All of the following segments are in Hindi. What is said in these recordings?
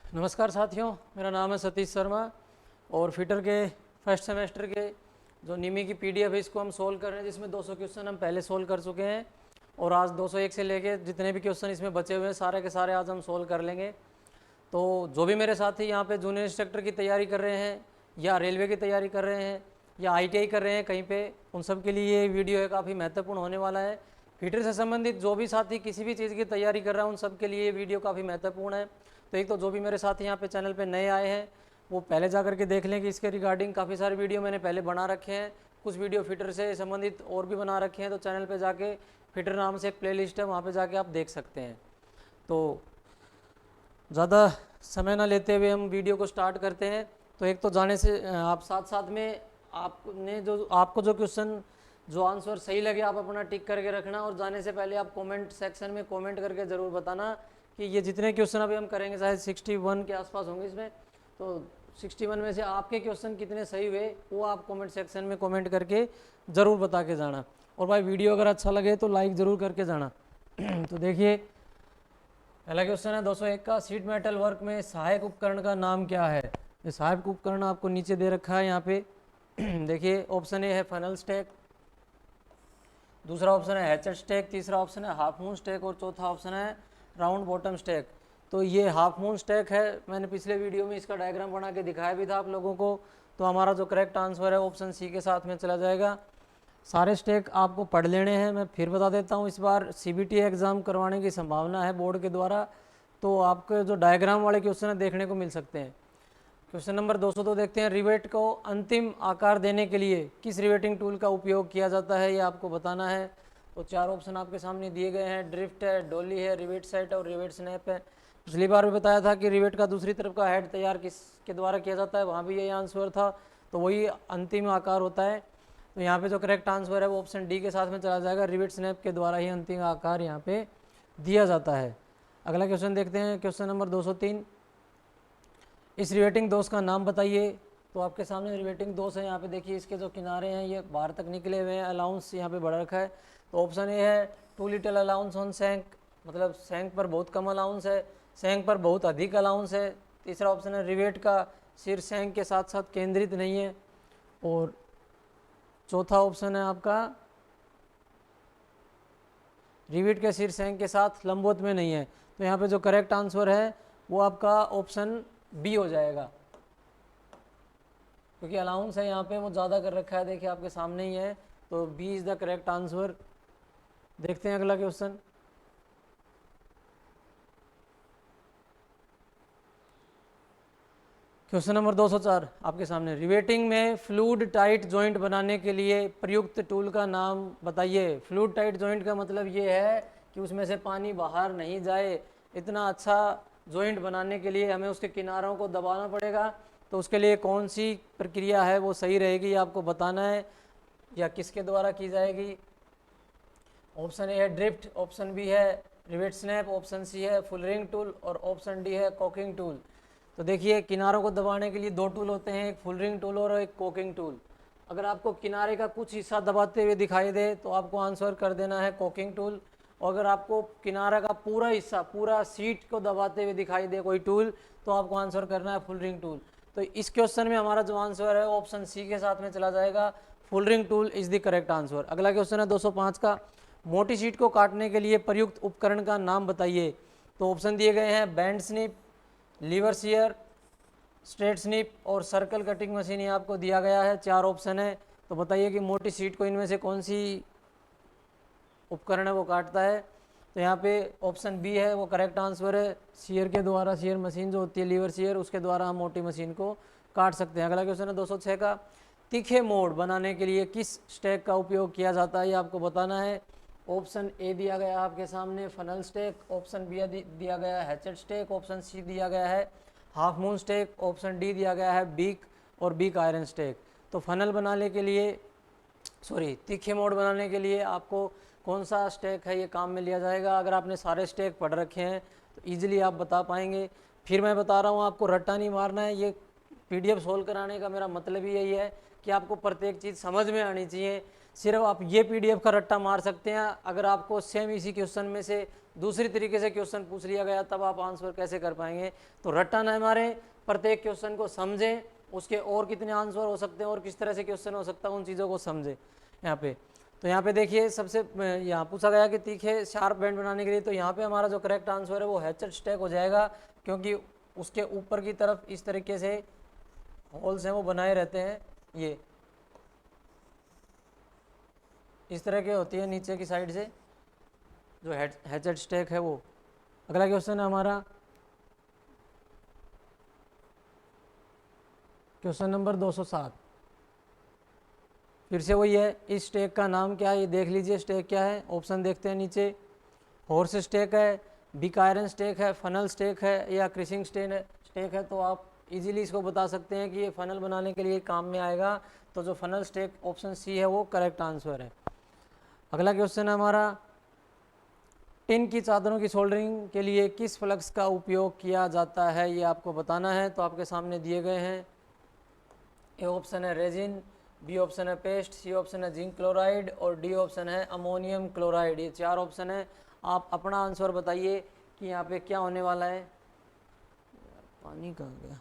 नमस्कार साथियों, मेरा नाम है सतीश शर्मा और फिटर के फर्स्ट सेमेस्टर के जो निमी की पीडीएफ है इसको हम सोल्व कर रहे हैं, जिसमें 200 क्वेश्चन हम पहले सोल्व कर चुके हैं और आज 201 से लेके जितने भी क्वेश्चन इसमें बचे हुए हैं सारे के सारे आज हम सोल्व कर लेंगे। तो जो भी मेरे साथी यहाँ पे जूनियर इंस्ट्रक्टर की तैयारी कर रहे हैं या रेलवे की तैयारी कर रहे हैं या आईटीआई कर रहे हैं कहीं पे, उन सब के लिए ये वीडियो है काफ़ी महत्वपूर्ण होने वाला है। फिटर से संबंधित जो भी साथी किसी भी चीज़ की तैयारी कर रहा है उन सब के लिए ये वीडियो काफ़ी महत्वपूर्ण है। तो एक तो जो भी मेरे साथी यहाँ पे चैनल पे नए आए हैं वो पहले जा करके देख लें कि इसके रिगार्डिंग काफ़ी सारे वीडियो मैंने पहले बना रखे हैं, कुछ वीडियो फिटर से संबंधित और भी बना रखे हैं। तो चैनल पे जाके फिटर नाम से एक प्लेलिस्ट है, वहाँ पे जाके आप देख सकते हैं। तो ज़्यादा समय ना लेते हुए हम वीडियो को स्टार्ट करते हैं। तो एक तो जाने से आप साथ साथ में आपको जो क्वेश्चन जो आंसर सही लगे आप अपना टिक करके रखना, और जाने से पहले आप कमेंट सेक्शन में कमेंट करके ज़रूर बताना कि ये जितने क्वेश्चन अभी हम करेंगे शायद 61 के आसपास होंगे इसमें, तो 61 में से आपके क्वेश्चन कितने सही हुए वो आप कमेंट सेक्शन में कमेंट करके ज़रूर बता के जाना। और भाई वीडियो अगर अच्छा लगे तो लाइक ज़रूर करके जाना। तो देखिए पहला क्वेश्चन है 201 का, सीट मेटल वर्क में सहायक उपकरण का नाम क्या है। ये सहायक उपकरण आपको नीचे दे रखा है यहाँ पे। देखिए ऑप्शन ए है फनल स्टैक, दूसरा ऑप्शन है हैचेट स्टैक, तीसरा ऑप्शन है हाफ मून स्टैक और चौथा ऑप्शन है राउंड बॉटम स्टैक। तो ये हाफ मून स्टैक है, मैंने पिछले वीडियो में इसका डायग्राम बना के दिखाया भी था आप लोगों को। तो हमारा जो करेक्ट आंसर है ऑप्शन सी के साथ में चला जाएगा। सारे स्टैक आपको पढ़ लेने हैं, मैं फिर बता देता हूँ। इस बार सीबीटी एग्ज़ाम करवाने की संभावना है बोर्ड के द्वारा, तो आपके जो डायग्राम वाले क्वेश्चन है देखने को मिल सकते हैं। क्वेश्चन नंबर 202 देखते हैं, रिवेट को अंतिम आकार देने के लिए किस रिवेटिंग टूल का उपयोग किया जाता है, ये आपको बताना है। तो चार ऑप्शन आपके सामने दिए गए हैं, ड्रिफ्ट है, डोली है, रिवेट सेट और रिवेट स्नैप है। पिछली बार भी बताया था कि रिवेट का दूसरी तरफ का हेड तैयार किसके द्वारा किया जाता है, वहाँ भी यही आंसर था, तो वही अंतिम आकार होता है। तो यहाँ पे जो करेक्ट आंसर है वो ऑप्शन डी के साथ में चला जाएगा, रिवेट स्नैप के द्वारा ही अंतिम आकार यहाँ पे दिया जाता है। अगला क्वेश्चन देखते हैं, क्वेश्चन नंबर 203, इस रिवेटिंग दोष का नाम बताइए। तो आपके सामने रिवेटिंग दोष है, यहाँ पे देखिए इसके जो किनारे हैं ये बाहर तक निकले हुए हैं, अलाउंस यहाँ पे बढ़ रखा है। तो ऑप्शन ए है टू लिटिल अलाउंस ऑन सैंक, मतलब सैंक पर बहुत कम अलाउंस है, सैंक पर बहुत अधिक अलाउंस है। तीसरा ऑप्शन है रिवेट का सिर सैंक के साथ साथ केंद्रित नहीं है, और चौथा ऑप्शन है आपका रिवेट के सिर सैंक के साथ लंबवत में नहीं है। तो यहाँ पे जो करेक्ट आंसर है वो आपका ऑप्शन बी हो जाएगा, क्योंकि अलाउंस है यहाँ पे वो ज़्यादा कर रखा है, देखिए आपके सामने ही है। तो B is the correct answer. देखते हैं अगला क्वेश्चन, क्वेश्चन नंबर 204 आपके सामने, रिवेटिंग में फ्लूड टाइट जॉइंट बनाने के लिए प्रयुक्त टूल का नाम बताइए। फ्लूड टाइट जॉइंट का मतलब ये है कि उसमें से पानी बाहर नहीं जाए। इतना अच्छा जॉइंट बनाने के लिए हमें उसके किनारों को दबाना पड़ेगा, तो उसके लिए कौन सी प्रक्रिया है वो सही रहेगी आपको बताना है, या किसके द्वारा की जाएगी। ऑप्शन ए है ड्रिफ्ट, ऑप्शन बी है रिवेट स्नैप, ऑप्शन सी है फुल रिंग टूल और ऑप्शन डी है कॉकिंग टूल। तो देखिए किनारों को दबाने के लिए दो टूल होते हैं, एक फुल रिंग टूल और एक कॉकिंग टूल। अगर आपको किनारे का कुछ हिस्सा दबाते हुए दिखाई दे तो आपको आंसर कर देना है कॉकिंग टूल, और अगर आपको किनारा का पूरा हिस्सा पूरा सीट को दबाते हुए दिखाई दे कोई टूल तो आपको आंसर करना है फुल रिंग टूल। तो इस क्वेश्चन में हमारा जो आंसर है ऑप्शन सी के साथ में चला जाएगा, full ring tool is the correct answer. अगला क्वेश्चन है 205 का, मोटी शीट को काटने के लिए प्रयुक्त उपकरण का नाम बताइए। तो ऑप्शन दिए गए हैं band snip, lever shear, straight snip और सर्कल कटिंग मशीन, ये आपको दिया गया है। चार ऑप्शन है, तो बताइए कि मोटी शीट को इनमें से कौन सी उपकरण है वो काटता है। तो यहाँ पे ऑप्शन बी है वो करेक्ट आंसर है, सीयर के द्वारा, सीयर मशीन जो होती है लीवर सीयर, उसके द्वारा हम मोटी मशीन को काट सकते हैं। अगला क्वेश्चन है 206 का, तीखे मोड़ बनाने के लिए किस स्टैक का उपयोग किया जाता है, ये आपको बताना है। ऑप्शन ए दिया गया है आपके सामने फनल स्टैक, ऑप्शन बी दिया गया है हैचेट स्टैक, ऑप्शन सी दिया गया है half moon stack, option D दिया गया है बीक और बीक आयरन स्टैक। तो फनल बनाने के लिए तीखे मोड़ बनाने के लिए आपको कौन सा स्टैक है ये काम में लिया जाएगा। अगर आपने सारे स्टैक पढ़ रखे हैं तो ईजिली आप बता पाएंगे। फिर मैं बता रहा हूँ आपको रट्टा नहीं मारना है, ये पीडीएफ सोल्व कराने का मेरा मतलब ही यही है कि आपको प्रत्येक चीज़ समझ में आनी चाहिए। सिर्फ आप ये PDF का रट्टा मार सकते हैं। अगर आपको सेम इसी क्वेश्चन में से दूसरी तरीके से क्वेश्चन पूछ लिया गया तब आप आंसर कैसे कर पाएंगे। तो रट्टा न मारें, प्रत्येक क्वेश्चन को समझें, उसके और कितने आंसर हो सकते हैं और किस तरह से क्वेश्चन हो सकता है उन चीज़ों को समझें यहाँ पे। तो यहाँ पे देखिए सबसे यहाँ पूछा गया कि तीखे शार्प बैंड बनाने के लिए, तो यहाँ पे हमारा जो करेक्ट आंसर है वो हैचेट स्टैक हो जाएगा, क्योंकि उसके ऊपर की तरफ इस तरीके से होल्स हैं वो बनाए रहते हैं, ये इस तरह के होती है नीचे की साइड से जो हैचेट स्टैक है वो। अगला क्वेश्चन है हमारा क्वेश्चन नंबर 207। फिर से वही है, इस स्टेक का नाम क्या है ये देख लीजिए। स्टेक क्या है, ऑप्शन देखते हैं नीचे। हॉर्स स्टेक है, बिग आयरन स्टेक है, फनल स्टेक है या क्रिशिंग स्टेक है। तो आप इजीली इसको बता सकते हैं कि ये फनल बनाने के लिए काम में आएगा। तो जो फनल स्टेक ऑप्शन सी है वो करेक्ट आंसर है। अगला क्वेश्चन है हमारा, टिन की चादरों की सोल्डरिंग के लिए किस फ्लक्स का उपयोग किया जाता है ये आपको बताना है। तो आपके सामने दिए गए हैं, ए ऑप्शन है रेजिन, बी ऑप्शन है पेस्ट, सी ऑप्शन है जिंक क्लोराइड और डी ऑप्शन है अमोनियम क्लोराइड। ये 4 ऑप्शन है। आप अपना आंसर बताइए कि यहाँ पे क्या होने वाला है। पानी कहाँ गया,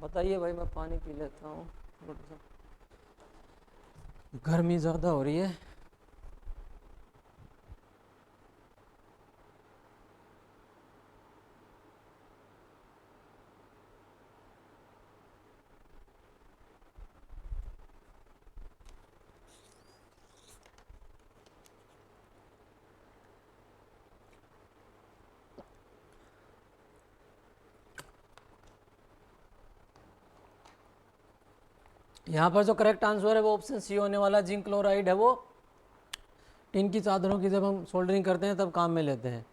बताइए भाई, मैं पानी पी लेता हूँ, गर्मी ज़्यादा हो रही है। यहाँ पर जो करेक्ट आंसर है वो ऑप्शन सी होने वाला, जिंक क्लोराइड है वो टिन की चादरों की जब हम सोल्डरिंग करते हैं तब काम में लेते हैं।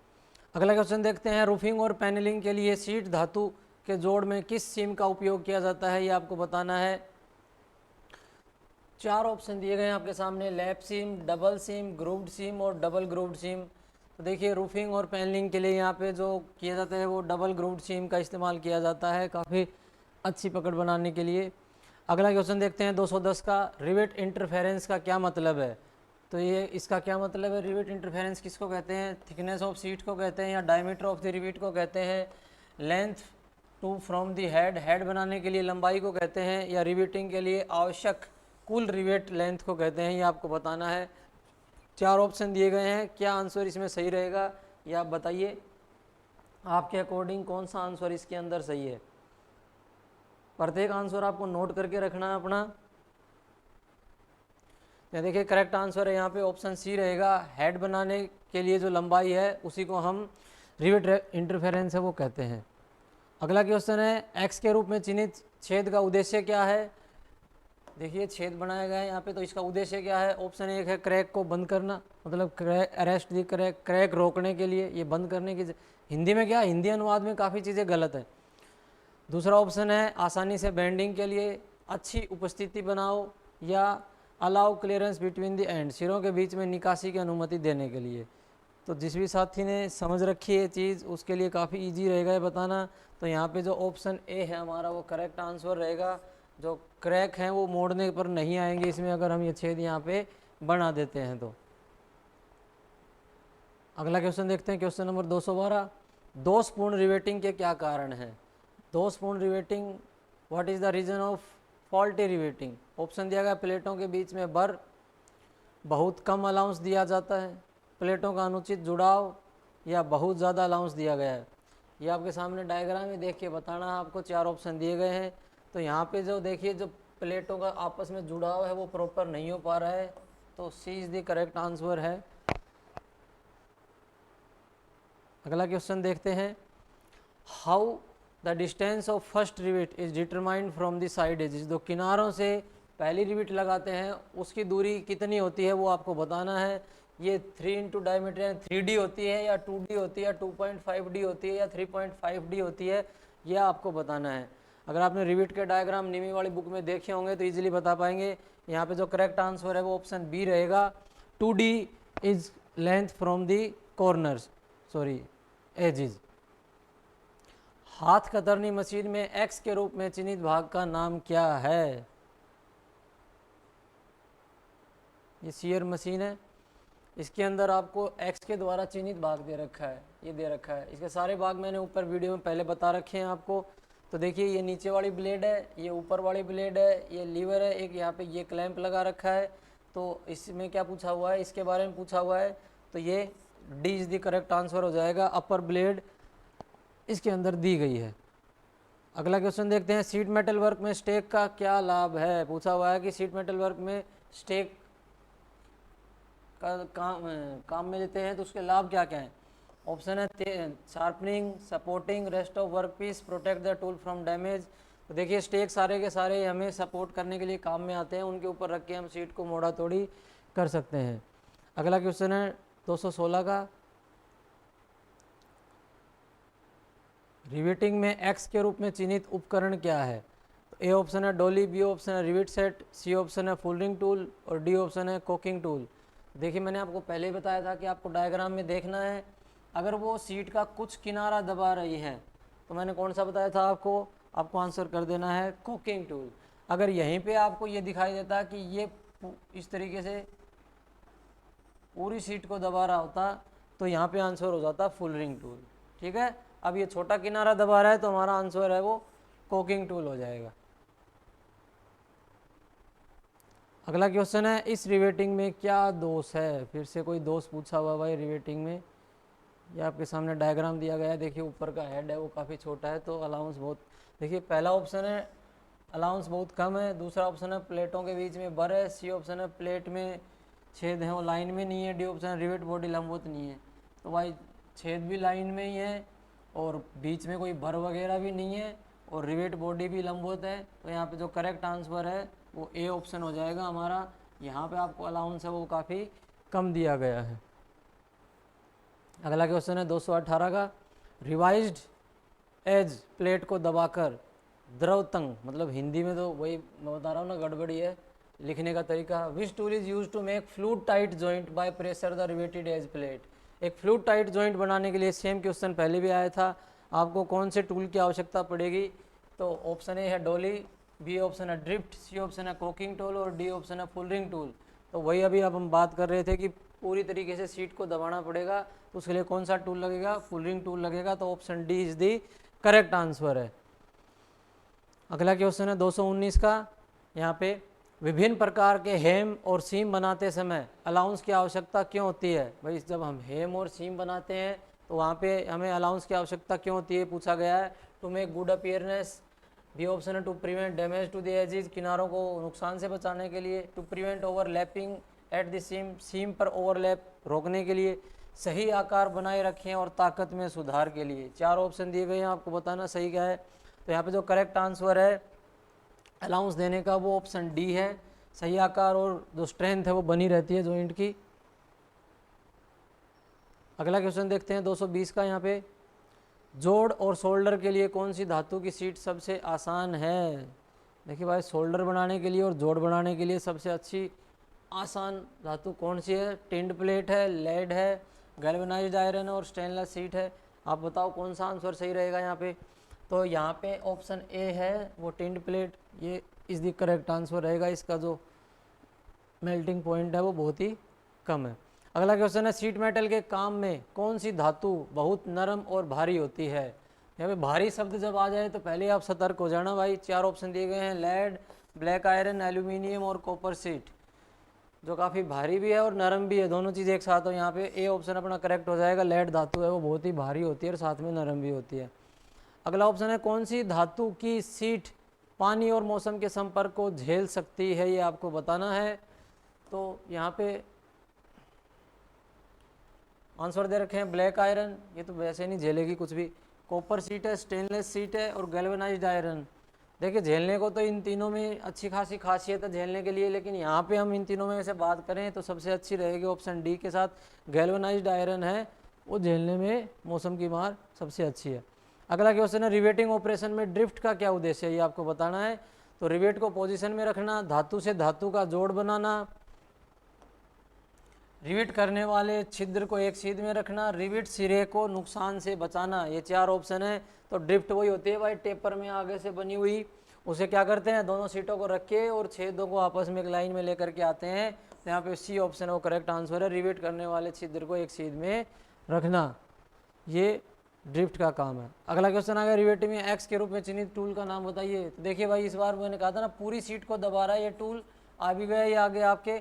अगला क्वेश्चन देखते हैं, रूफिंग और पैनलिंग के लिए शीट धातु के जोड़ में किस सीम का उपयोग किया जाता है ये आपको बताना है। 4 ऑप्शन दिए गए हैं आपके सामने, लैप सीम, डबल सीम, ग्रूव्ड सीम और डबल ग्रूव्ड सीम। तो देखिए रूफिंग और पैनलिंग के लिए यहाँ पे जो किया जाता है वो डबल ग्रूव्ड सीम का इस्तेमाल किया जाता है, काफ़ी अच्छी पकड़ बनाने के लिए। अगला क्वेश्चन देखते हैं 210 का, रिवेट इंटरफेरेंस का क्या मतलब है। तो ये इसका क्या मतलब है, रिवेट इंटरफेरेंस किसको कहते हैं, थिकनेस ऑफ शीट को कहते हैं या डायमीटर ऑफ द रिवेट को कहते हैं, length to from the head बनाने के लिए लंबाई को कहते हैं या रिवेटिंग के लिए आवश्यक कुल रिवेट लेंथ को कहते हैं, ये आपको बताना है। 4 ऑप्शन दिए गए हैं, क्या आंसर इसमें सही रहेगा ये आप बताइए, आपके अकॉर्डिंग कौन सा आंसर इसके अंदर सही है। प्रत्येक आंसर आपको नोट करके रखना है अपना। ये देखिए करेक्ट आंसर है यहाँ पे ऑप्शन सी रहेगा, हेड बनाने के लिए जो लंबाई है उसी को हम रिवेट इंटरफेरेंस है वो कहते हैं। अगला क्वेश्चन है, एक्स के रूप में चिन्हित छेद का उद्देश्य क्या है। देखिए छेद बनाया गया है यहाँ पे, तो इसका उद्देश्य क्या है। ऑप्शन 1 है क्रैक को बंद करना, मतलब अरेस्ट दी क्रैक रोकने के लिए, ये बंद करने की। हिंदी में क्या, हिंदी अनुवाद में काफ़ी चीज़ें गलत है। दूसरा ऑप्शन है आसानी से बेंडिंग के लिए, अच्छी उपस्थिति बनाओ या allow clearance between the end, सिरों के बीच में निकासी की अनुमति देने के लिए। तो जिस भी साथी ने समझ रखी है चीज़ उसके लिए काफ़ी इजी रहेगा ये बताना। तो यहाँ पे जो ऑप्शन ए है हमारा वो करेक्ट आंसर रहेगा। जो क्रैक हैं वो मोड़ने पर नहीं आएंगे इसमें, अगर हम ये छेद यहाँ पे बना देते हैं तो। अगला क्वेश्चन देखते हैं, क्वेश्चन नंबर 212, दोषपूर्ण रिवेटिंग के क्या कारण हैं। दोषपूर्ण riveting, what is the reason of faulty riveting. Option दिया गया, प्लेटों के बीच में बर, बहुत कम अलाउंस दिया जाता है, प्लेटों का अनुचित जुड़ाव या बहुत ज़्यादा अलाउंस दिया गया है। ये आपके सामने डायग्राम में देख के बताना है आपको। 4 ऑप्शन दिए गए हैं। तो यहाँ पे जो देखिए जो प्लेटों का आपस में जुड़ाव है वो प्रॉपर नहीं हो पा रहा है, तो C is the correct answer है। अगला क्वेश्चन देखते हैं, how the distance of first rivet is determined from the side edges. जो किनारों से पहली रिवेट लगाते हैं उसकी दूरी कितनी होती है वो आपको बताना है। ये 3 इंटू डायमीटर यानी 3D होती है या 2D होती है या 2.5D होती है या 3.5D होती है, यह आपको बताना है। अगर आपने रिवेट के डायग्राम नीमी वाली बुक में देखे होंगे तो इजीली बता पाएंगे। यहाँ पे जो करेक्ट आंसर है वो ऑप्शन बी रहेगा, 2D is length from the corners, sorry edges. हाथ कतरनी मशीन में एक्स के रूप में चिन्हित भाग का नाम क्या है। ये सीयर मशीन है, इसके अंदर आपको एक्स के द्वारा चिन्हित भाग दे रखा है, ये दे रखा है। इसके सारे भाग मैंने ऊपर वीडियो में पहले बता रखे हैं आपको। तो देखिए ये नीचे वाली ब्लेड है, ये ऊपर वाली ब्लेड है, ये लीवर है, एक यहाँ पे ये क्लैंप लगा रखा है। तो इसमें क्या पूछा हुआ है, इसके बारे में पूछा हुआ है, तो ये D is the correct answer हो जाएगा। अपर ब्लेड इसके अंदर दी गई है। अगला क्वेश्चन देखते हैं, सीट मेटल वर्क में स्टेक का क्या लाभ है। पूछा हुआ है कि सीट मेटल वर्क में स्टेक का काम में लेते हैं तो उसके लाभ क्या क्या हैं। ऑप्शन है sharpening, supporting, rest of work piece, protect the tool from damage. तो देखिए स्टेक सारे के सारे हमें सपोर्ट करने के लिए काम में आते हैं, उनके ऊपर रख के हम सीट को मोड़ा तोड़ी कर सकते हैं। अगला क्वेश्चन है 216 का, रिवेटिंग में एक्स के रूप में चिन्हित उपकरण क्या है। तो ए ऑप्शन है डोली, बी ऑप्शन है रिवेट सेट, सी ऑप्शन है फुल रिंग टूल और डी ऑप्शन है कोकिंग टूल। देखिए मैंने आपको पहले ही बताया था कि आपको डायग्राम में देखना है, अगर वो सीट का कुछ किनारा दबा रही है तो मैंने कौन सा बताया था आपको आंसर कर देना है कोकिंग टूल। अगर यहीं पे आपको ये दिखाई देता कि ये इस तरीके से पूरी सीट को दबा रहा होता तो यहाँ पे आंसर हो जाता फुल रिंग टूल। ठीक है, अब ये छोटा किनारा दबा रहा है तो हमारा आंसर है वो कोकिंग टूल हो जाएगा। अगला क्वेश्चन है, इस रिवेटिंग में क्या दोष है। फिर से कोई दोष पूछा हुआ भाई रिवेटिंग में। ये आपके सामने डायग्राम दिया गया है, देखिए ऊपर का हेड है वो काफ़ी छोटा है तो अलाउंस बहुत, देखिए पहला ऑप्शन है अलाउंस बहुत कम है, दूसरा ऑप्शन है प्लेटों के बीच में बर है, सी ऑप्शन है प्लेट में छेद है वो लाइन में नहीं है, डी ऑप्शन है रिवेट बॉडी लंबवत नहीं है। तो भाई छेद भी लाइन में ही है और बीच में कोई भर वगैरह भी नहीं है और रिवेट बॉडी भी लंबवत है। तो यहाँ पे जो करेक्ट आंसर है वो ए ऑप्शन हो जाएगा हमारा। यहाँ पे आपको अलाउंस है वो काफ़ी कम दिया गया है। अगला क्वेश्चन है 218 का, रिवाइज्ड एज प्लेट को दबाकर द्रव तंग, मतलब हिंदी में तो वही मैं बता रहा हूँ ना, गड़बड़ी है लिखने का तरीका। Which tool is use to make flute tight joint by pressure the riveted edge plate. एक फ्लूट टाइट जॉइंट बनाने के लिए सेम क्वेश्चन पहले भी आया था, आपको कौन से टूल की आवश्यकता पड़ेगी। तो ऑप्शन ए है डोली, बी ऑप्शन है ड्रिफ्ट, सी ऑप्शन है कोकिंग टूल और डी ऑप्शन है फुल रिंग टूल। तो वही अभी अब हम बात कर रहे थे कि पूरी तरीके से सीट को दबाना पड़ेगा तो उसके लिए कौन सा टूल लगेगा, फुल रिंग टूल लगेगा। तो option D is the correct answer है। अगला क्वेश्चन है 219 का, यहाँ पे विभिन्न प्रकार के हेम और सीम बनाते समय अलाउंस की आवश्यकता क्यों होती है। भाई जब हम हेम और सीम बनाते हैं तो वहाँ पे हमें अलाउंस की आवश्यकता क्यों होती है पूछा गया है। To make good appearance, B option है to prevent damage to the edges, किनारों को नुकसान से बचाने के लिए, to prevent overlapping at the seam, seam पर ओवरलैप रोकने के लिए, सही आकार बनाए रखें और ताकत में सुधार के लिए। चार ऑप्शन दिए गए हैं, आपको बताना सही क्या है। तो यहाँ पे जो करेक्ट आंसर है अलाउंस देने का वो ऑप्शन डी है, सही आकार और जो स्ट्रेंथ है वो बनी रहती है जॉइंट की। अगला क्वेश्चन देखते हैं 220 का, यहाँ पे जोड़ और शोल्डर के लिए कौन सी धातु की सीट सबसे आसान है। देखिए भाई शोल्डर बनाने के लिए और जोड़ बनाने के लिए सबसे अच्छी आसान धातु कौन सी है। टिंड प्लेट है, लेड है, गैल्वेनाइज्ड आयरन और स्टेनलेस सीट है। आप बताओ कौन सा आंसर सही रहेगा यहाँ पे। तो यहाँ पे ऑप्शन ए है वो टिंड प्लेट, ये इस दी करेक्ट आंसर रहेगा। इसका जो मेल्टिंग पॉइंट है वो बहुत ही कम है। अगला क्वेश्चन है, सीट मेटल के काम में कौन सी धातु बहुत नरम और भारी होती है। यहाँ पे भारी शब्द जब आ जाए तो पहले आप सतर्क हो जाना भाई। चार ऑप्शन दिए गए हैं, लेड, ब्लैक आयरन, एल्यूमिनियम और कॉपर सीट, जो काफ़ी भारी भी है और नरम भी है, दोनों चीज़ एक साथ हो। यहाँ पे ए ऑप्शन अपना करेक्ट हो जाएगा। लेड धातु है वो बहुत ही भारी होती है और साथ में नरम भी होती है। अगला ऑप्शन है, कौन सी धातु की सीट पानी और मौसम के संपर्क को झेल सकती है, ये आपको बताना है। तो यहाँ पे आंसर दे रखे हैं ब्लैक आयरन, ये तो वैसे नहीं झेलेगी कुछ भी। कॉपर सीट है, स्टेनलेस सीट है और गैल्वेनाइज्ड आयरन। देखिए झेलने को तो इन तीनों में अच्छी खासी खासियत है झेलने के लिए, लेकिन यहाँ पे हम इन तीनों में से बात करें तो सबसे अच्छी रहेगी ऑप्शन डी के साथ, गैल्वेनाइज्ड आयरन है वो झेलने में मौसम की मार सबसे अच्छी है। अगला क्वेश्चन है, रिवेटिंग ऑपरेशन में ड्रिफ्ट का क्या उद्देश्य है, ये आपको बताना है। तो रिवेट को पोजीशन में रखना, धातु से धातु का जोड़ बनाना, रिवेट करने वाले छिद्र को एक सीध में रखना, रिवेट सिरे को नुकसान से बचाना। ये चार ऑप्शन है। तो ड्रिफ्ट वही होती है भाई टेपर में आगे से बनी हुई उसे क्या करते हैं, दोनों सीटों को रख के और छेदों को आपस में एक लाइन में लेकर के आते हैं। तो यहाँ पे सी ऑप्शन है वो करेक्ट आंसर है, रिवेट करने वाले छिद्र को एक सीध में रखना, ये ड्रिफ्ट का काम है। अगला क्वेश्चन आ गया, रिवेटिंग में एक्स के रूप में चिन्हित टूल का नाम बताइए। तो देखिए भाई, इस बार मैंने कहा था ना, पूरी सीट को दबा रहा है ये टूल, आ भी गया ये आगे आपके।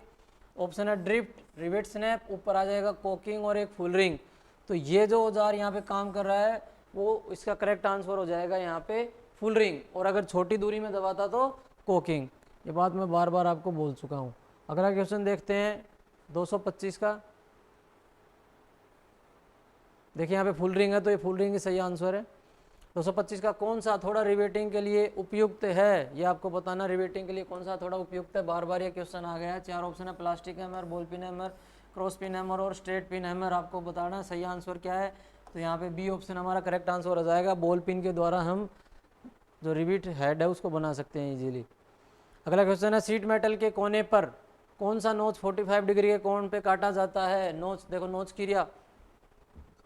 ऑप्शन है ड्रिफ्ट, रिवेट स्नैप, ऊपर आ जाएगा कोकिंग और एक फुल रिंग। तो ये जो औजार यहाँ पे काम कर रहा है वो इसका करेक्ट आंसर हो जाएगा यहाँ पे फुल रिंग, और अगर छोटी दूरी में दबाता तो कोकिंग। ये बात मैं बार बार आपको बोल चुका हूँ। अगला क्वेश्चन देखते हैं 225 का। देखिए यहाँ पे फुल रिंग है तो ये फुल रिंग ही सही आंसर है। 225 का, कौन सा थोड़ा रिवेटिंग के लिए उपयुक्त है, ये आपको बताना, रिवेटिंग के लिए कौन सा थोड़ा उपयुक्त है। बार बार ये क्वेश्चन आ गया है। 4 ऑप्शन है, plastic hammer, ball pin hammer, cross pin hammer और स्ट्रेट पिन हैमर। आपको बताना सही आंसर क्या है। तो यहाँ पे बी ऑप्शन हमारा करेक्ट आंसर हो जाएगा। बॉल पिन के द्वारा हम जो रिवेट हेड है उसको बना सकते हैं इजीली। अगला क्वेश्चन है, सीट मेटल के कोने पर कौन सा नोच 45 डिग्री के कोण पे काटा जाता है। नोच, देखो नोच क्रिया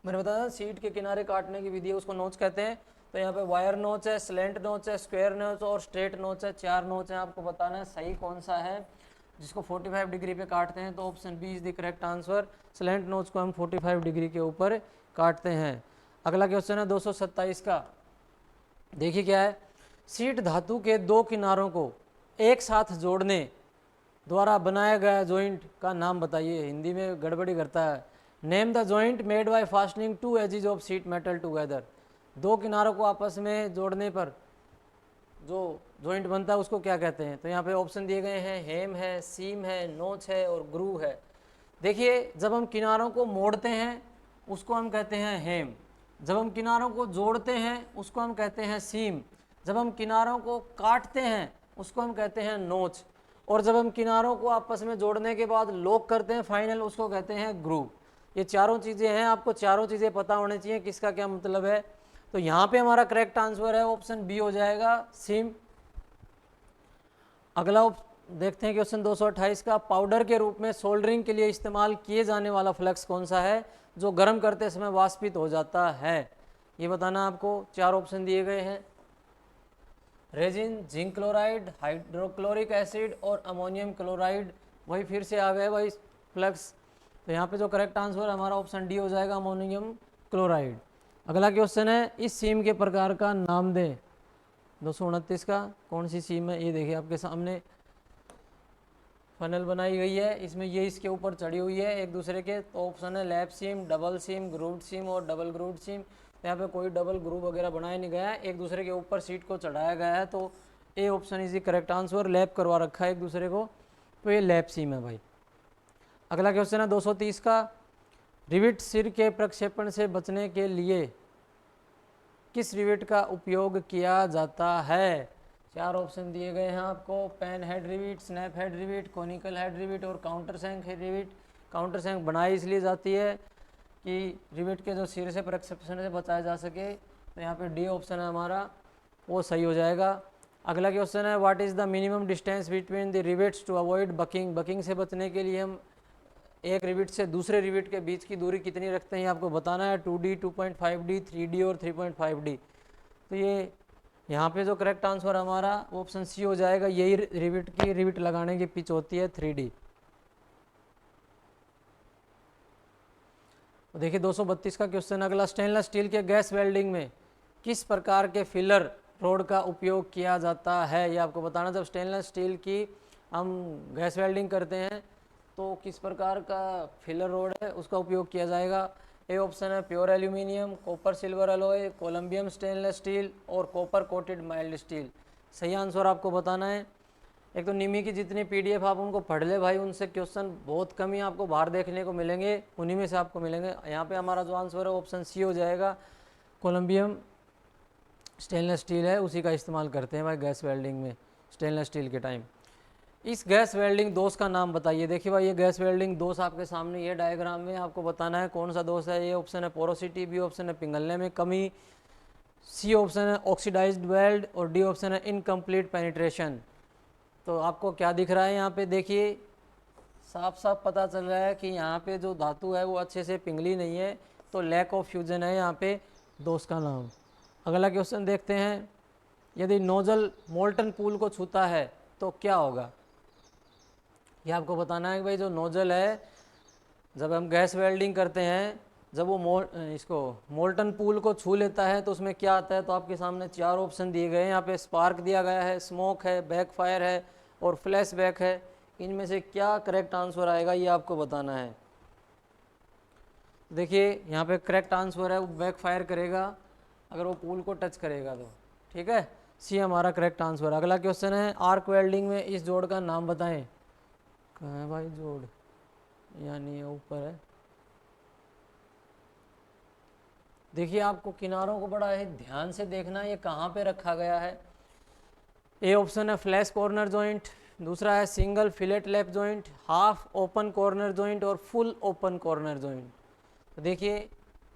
मैंने बताया, सीट के किनारे काटने की विधि है, उसको नोच कहते हैं। तो यहाँ पे वायर नोच है, स्लेंट नोच है, स्क्वायर नोच और स्ट्रेट नोच है। 4 नोच है, आपको बताना है सही कौन सा है जिसको 45 डिग्री पे काटते हैं। तो option B is the correct answer. Slant notch को हम 45 डिग्री के ऊपर काटते हैं। अगला क्वेश्चन है 227 का। देखिए क्या है, सीट धातु के 2 किनारों को एक साथ जोड़ने द्वारा बनाया गया जॉइंट का नाम बताइए। हिंदी में गड़बड़ी करता है। Name the joint made by fastening 2 edges of sheet metal together. 2 किनारों को आपस में जोड़ने पर जो जॉइंट बनता है उसको क्या कहते हैं। तो यहाँ पे ऑप्शन दिए गए हैं, हेम है, सीम है, नोच है और ग्रू है। देखिए, जब हम किनारों को मोड़ते हैं उसको हम कहते हैं हेम, जब हम किनारों को जोड़ते हैं उसको हम कहते हैं सीम, जब हम किनारों को काटते हैं उसको हम कहते हैं नोच, और जब हम किनारों को आपस में जोड़ने के बाद लॉक करते हैं फाइनल, उसको कहते हैं ग्रूव। ये चारों चीज़ें हैं, आपको चारों चीज़ें पता होनी चाहिए किसका क्या मतलब है। तो यहाँ पे हमारा करेक्ट आंसर है ऑप्शन बी हो जाएगा, सीम। अगला देखते हैं क्वेश्चन 228 का। पाउडर के रूप में सोल्डरिंग के लिए इस्तेमाल किए जाने वाला फ्लक्स कौन सा है जो गर्म करते समय वाष्पित हो जाता है, ये बताना आपको। 4 ऑप्शन दिए गए हैं, resin, zinc chloride, hydrochloric acid और अमोनियम क्लोराइड। वही फिर से आ गए भाई फ्लक्स। तो यहाँ पे जो करेक्ट आंसर है हमारा ऑप्शन डी हो जाएगा, अमोनियम क्लोराइड। अगला क्वेश्चन है, इस सीम के प्रकार का नाम दें। 229 का, कौन सी सीम है, ये देखिए आपके सामने फनल बनाई गई है, इसमें ये इसके ऊपर चढ़ी हुई है एक दूसरे के। तो ऑप्शन है लैप सीम, डबल सीम, ग्रूव्ड सीम और डबल ग्रूव्ड सीम। तो यहाँ पे कोई डबल ग्रूव वगैरह बनाया नहीं गया है, एक दूसरे के ऊपर सीट को चढ़ाया गया है। तो A option is the correct answer. Lap करवा रखा है एक दूसरे को, तो ये लैप सीम है भाई। अगला क्वेश्चन है 230 का। रिविट सिर के प्रक्षेपण से बचने के लिए किस रिविट का उपयोग किया जाता है। 4 ऑप्शन दिए गए हैं आपको, pan head rivet, snap head rivet, conical head rivet और counter sunk head rivet. Counter sunk बनाई इसलिए जाती है कि रिविट के जो सिर से प्रक्षेपण से बचाया जा सके। तो यहाँ पे डी ऑप्शन है हमारा, वो सही हो जाएगा। अगला क्वेश्चन है, what is the minimum distance between the rivets to avoid buckling. Buckling से बचने के लिए हम एक रिविट से दूसरे रिविट के बीच की दूरी कितनी रखते हैं, आपको बताना है। 2D, 2.5D, 3D और 3.5D। तो ये यहाँ पे जो करेक्ट आंसर हमारा ऑप्शन सी हो जाएगा, यही रिविट लगाने की पिच होती है 3D। तो देखिए 232 का क्वेश्चन अगला, स्टेनलेस स्टील के गैस वेल्डिंग में किस प्रकार के फिलर रोड का उपयोग किया जाता है, ये आपको बताना। जब स्टेनलेस स्टील की हम गैस वेल्डिंग करते हैं तो किस प्रकार का फिलर रोड है उसका उपयोग किया जाएगा। ए ऑप्शन है pure aluminium, copper silver alloy, columbium stainless steel और कॉपर कोटेड माइल्ड स्टील। सही आंसर आपको बताना है। एक तो निमी की जितनी पीडीएफ आप उनको पढ़ ले भाई, उनसे क्वेश्चन बहुत कम ही आपको बाहर देखने को मिलेंगे, उन्हीं में से आपको मिलेंगे। यहाँ पे हमारा जो आंसर है ऑप्शन सी हो जाएगा, कोलंबियम स्टेनलेस स्टील है, उसी का इस्तेमाल करते हैं भाई गैस वेल्डिंग में स्टेनलेस स्टील के टाइम। इस गैस वेल्डिंग दोष का नाम बताइए। देखिए भाई ये गैस वेल्डिंग दोष आपके सामने ये डायग्राम में आपको बताना है कौन सा दोष है। ये ऑप्शन है पोरोसिटी, बी ऑप्शन है पिघलने में कमी, सी ऑप्शन है ऑक्सीडाइज्ड वेल्ड और डी ऑप्शन है इनकम्प्लीट पेनिट्रेशन। तो आपको क्या दिख रहा है यहाँ पे, देखिए साफ साफ पता चल रहा है कि यहाँ पे जो धातु है वो अच्छे से पिघली नहीं है, तो लैक ऑफ फ्यूजन है यहाँ पे दोष का नाम। अगला क्वेश्चन देखते हैं यदि नोजल मोल्टन पूल को छूता है तो क्या होगा, ये आपको बताना है कि भाई जो नोजल है, जब हम गैस वेल्डिंग करते हैं, जब वो इसको मोल्टन पूल को छू लेता है तो उसमें क्या आता है। तो आपके सामने 4 ऑप्शन दिए गए हैं, यहाँ पे स्पार्क दिया गया है, स्मोक है, बैक फायर है और फ्लैश बैक है। इनमें से क्या करेक्ट आंसर आएगा ये आपको बताना है। देखिए यहाँ पे करेक्ट आंसर है वो बैक फायर करेगा अगर वो पूल को टच करेगा तो, ठीक है, सी हमारा करेक्ट आंसर। अगला क्वेश्चन है आर्क वेल्डिंग में इस जोड़ का नाम बताएं। कहाँ है भाई जोड़, यानी ऊपर है। देखिए आपको किनारों को बड़ा है ध्यान से देखना ये कहाँ पे रखा गया है। ए ऑप्शन है फ्लैश कॉर्नर जॉइंट, दूसरा है single fillet lap joint, half open corner joint और फुल ओपन कॉर्नर जॉइंट। तो देखिए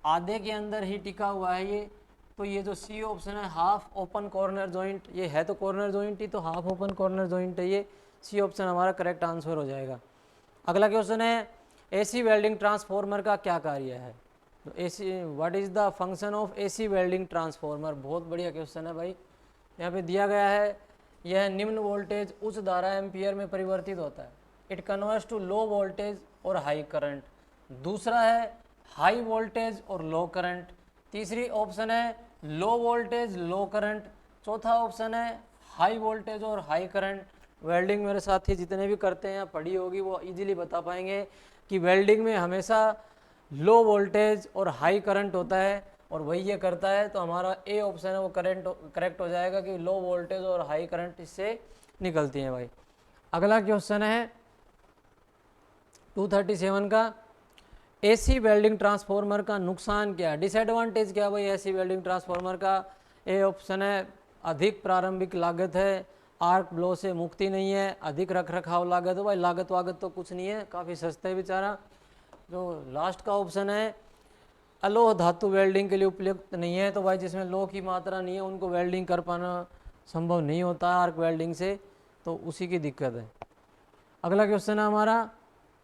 आधे के अंदर ही टिका हुआ है ये, तो ये जो सी ऑप्शन है हाफ ओपन कॉर्नर जॉइंट, ये है तो कॉर्नर जॉइंट ही, तो हाफ ओपन कॉर्नर जॉइंट है ये, सी ऑप्शन हमारा करेक्ट आंसर हो जाएगा। अगला क्वेश्चन है एसी वेल्डिंग ट्रांसफार्मर का क्या कार्य है। तो AC what is the function of AC welding transformer, बहुत बढ़िया क्वेश्चन है भाई। यहाँ पे दिया गया है यह निम्न वोल्टेज उच्च धारा एम्पियर में परिवर्तित होता है। It converts to low voltage और हाई करंट। दूसरा है हाई वोल्टेज और लो करंट। तीसरी ऑप्शन है लो वोल्टेज लो करंट। चौथा ऑप्शन है हाई वोल्टेज और हाई करंट। वेल्डिंग मेरे साथी जितने भी करते हैं पढ़ी होगी वो इजीली बता पाएंगे कि वेल्डिंग में हमेशा लो वोल्टेज और हाई करंट होता है और वही ये करता है। तो हमारा ए ऑप्शन है वो करेक्ट हो जाएगा कि लो वोल्टेज और हाई करंट इससे निकलती हैं भाई। अगला क्वेश्चन है 237 का, एसी वेल्डिंग ट्रांसफार्मर का नुकसान क्या है, डिसएडवांटेज क्या भाई एसी वेल्डिंग ट्रांसफार्मर का। ए ऑप्शन है अधिक प्रारंभिक लागत है, आर्क ब्लो से मुक्ति नहीं है, अधिक रख रखाव लागत है। भाई लागत वागत तो कुछ नहीं है, काफ़ी सस्ता है बेचारा। जो लास्ट का ऑप्शन है अलोह धातु वेल्डिंग के लिए उपयुक्त नहीं है। तो भाई जिसमें लोह की मात्रा नहीं है उनको वेल्डिंग कर पाना संभव नहीं होता आर्क वेल्डिंग से, तो उसी की दिक्कत है। अगला क्वेश्चन है हमारा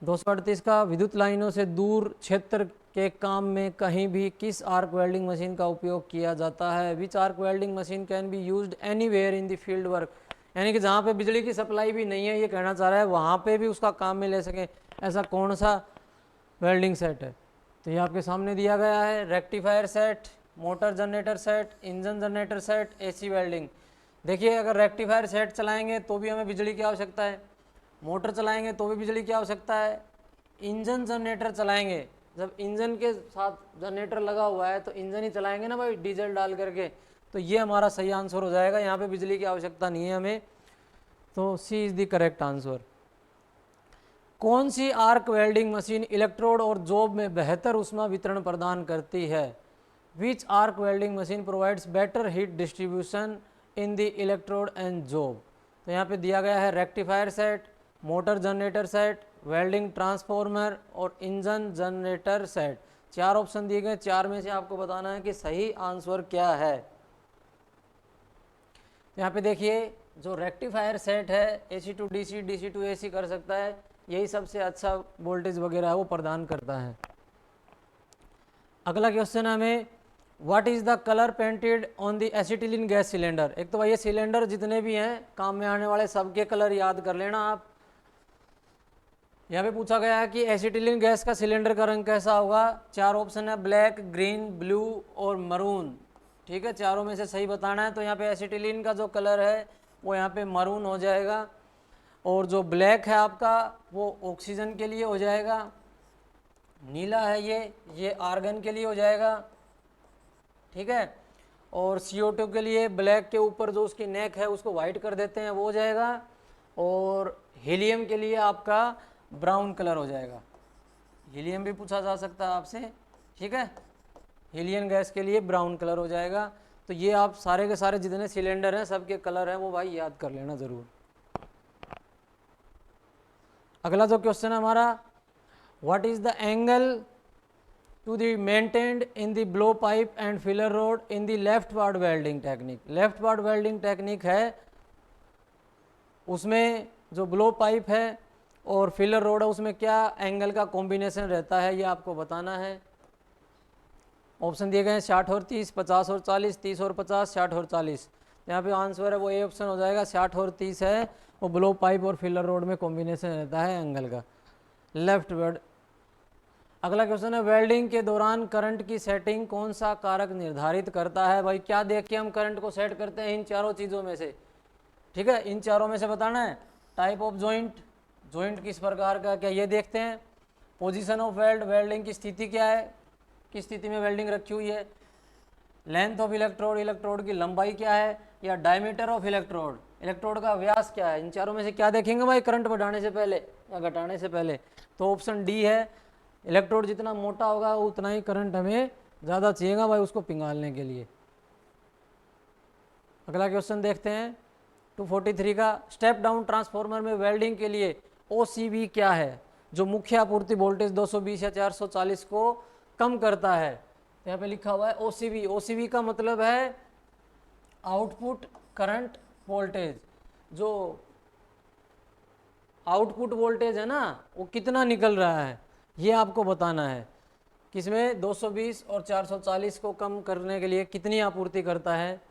238 का, विद्युत लाइनों से दूर क्षेत्र के काम में कहीं भी किस आर्क वेल्डिंग मशीन का उपयोग किया जाता है। Which arc welding machine can be used anywhere in the field work, यानी कि जहाँ पे बिजली की सप्लाई भी नहीं है ये कहना चाह रहा है वहाँ पे भी उसका काम में ले सकें, ऐसा कौन सा वेल्डिंग सेट है। तो ये आपके सामने दिया गया है rectifier set, motor generator set, engine generator set, AC welding. देखिए अगर रेक्टिफायर सेट चलाएंगे तो भी हमें बिजली की आवश्यकता है, मोटर चलाएंगे तो भी बिजली की आवश्यकता है, इंजन जनरेटर चलाएंगे, जब इंजन के साथ जनरेटर लगा हुआ है तो इंजन ही चलाएंगे ना भाई डीजल डाल करके, तो ये हमारा सही आंसर हो जाएगा। यहाँ पे बिजली की आवश्यकता नहीं है हमें, तो C is the correct answer. कौन सी आर्क वेल्डिंग मशीन इलेक्ट्रोड और जॉब में बेहतर ऊष्मा वितरण प्रदान करती है। Which arc welding machine provides better heat distribution in the electrode and job. तो यहाँ पे दिया गया है rectifier set, motor generator set, welding transformer और इंजन जनरेटर सेट। 4 ऑप्शन दिए गए, 4 में से आपको बताना है कि सही आंसर क्या है। यहाँ पे देखिए जो रेक्टिफायर सेट है AC to DC, DC to AC कर सकता है, यही सबसे अच्छा वोल्टेज वगैरह है वो प्रदान करता है। अगला क्वेश्चन है हमें what is the colour painted on the acetylene gas cylinder. एक तो भाई ये सिलेंडर जितने भी हैं काम में आने वाले सबके कलर याद कर लेना आप। यहाँ पे पूछा गया है कि एसिटिलीन गैस का सिलेंडर का रंग कैसा होगा। 4 ऑप्शन है ब्लैक, ग्रीन, ब्लू और मरून। ठीक है, चारों में से सही बताना है। तो यहाँ पे एसिटिलीन का जो कलर है वो यहाँ पे मरून हो जाएगा, और जो ब्लैक है आपका वो ऑक्सीजन के लिए हो जाएगा, नीला है ये आर्गन के लिए हो जाएगा, ठीक है, और CO2 के लिए ब्लैक के ऊपर जो उसकी नेक है उसको वाइट कर देते हैं वो हो जाएगा, और हीलियम के लिए आपका ब्राउन कलर हो जाएगा। हीलियम भी पूछा जा सकता है आपसे, ठीक है, हीलियम गैस के लिए ब्राउन कलर हो जाएगा। तो ये आप सारे के सारे जितने सिलेंडर हैं सबके कलर हैं वो भाई याद कर लेना ज़रूर। अगला जो क्वेश्चन है हमारा what is the angle to the maintained in the blow pipe and filler rod in the leftward welding technique. Leftward welding technique है उसमें जो ब्लो पाइप है और फिलर रोड है उसमें क्या एंगल का कॉम्बिनेशन रहता है ये आपको बताना है। ऑप्शन दिए गए हैं 60 और 30, 50 और 40, 30 और 50, 60 और 40। यहाँ पे आंसर है वो ए ऑप्शन हो जाएगा। 60 और 30 है वो ब्लो पाइप और फिलर रोड में कॉम्बिनेशन रहता है एंगल का। Left word. अगला क्वेश्चन है वेल्डिंग के दौरान करंट की सेटिंग कौन सा कारक निर्धारित करता है। भाई क्या देख के हम करंट को सेट करते हैं, इन चारों चीज़ों में से, ठीक है, इन चारों में से बताना है। टाइप ऑफ जॉइंट, जॉइंट किस प्रकार का, क्या ये देखते हैं। पोजीशन ऑफ वेल्ड, वेल्डिंग की स्थिति क्या है, किस स्थिति में वेल्डिंग रखी हुई है। लेंथ ऑफ इलेक्ट्रोड, इलेक्ट्रोड की लंबाई क्या है, या डायमीटर ऑफ इलेक्ट्रोड, इलेक्ट्रोड का व्यास क्या है। इन चारों में से क्या देखेंगे भाई करंट बढ़ाने से पहले या घटाने से पहले, तो ऑप्शन डी है। इलेक्ट्रोड जितना मोटा होगा उतना ही करंट हमें ज़्यादा चाहिएगा भाई उसको पिघालने के लिए। अगला क्वेश्चन देखते हैं 243 का। स्टेप डाउन ट्रांसफार्मर में वेल्डिंग के लिए OCV क्या है, जो मुख्य आपूर्ति वोल्टेज 220 या 440 को कम करता है। यहाँ पे लिखा हुआ है OCV। OCV का मतलब है आउटपुट करंट वोल्टेज, जो आउटपुट वोल्टेज है ना वो कितना निकल रहा है ये आपको बताना है। किसमें 220 और 440 को कम करने के लिए कितनी आपूर्ति करता है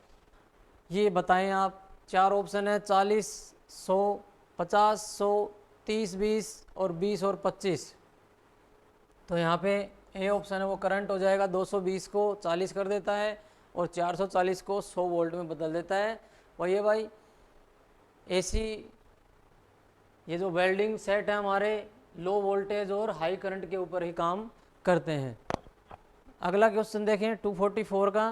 ये बताएं आप। 4 ऑप्शन है 40, 100, 50, 100, 30, 20 और 20 और 25। तो यहाँ पे ए ऑप्शन है वो करंट हो जाएगा, 220 को 40 कर देता है और 440 को 100 वोल्ट में बदल देता है। वही है भाई AC, ये जो वेल्डिंग सेट है हमारे लो वोल्टेज और हाई करंट के ऊपर ही काम करते हैं। अगला क्वेश्चन देखें 244 का।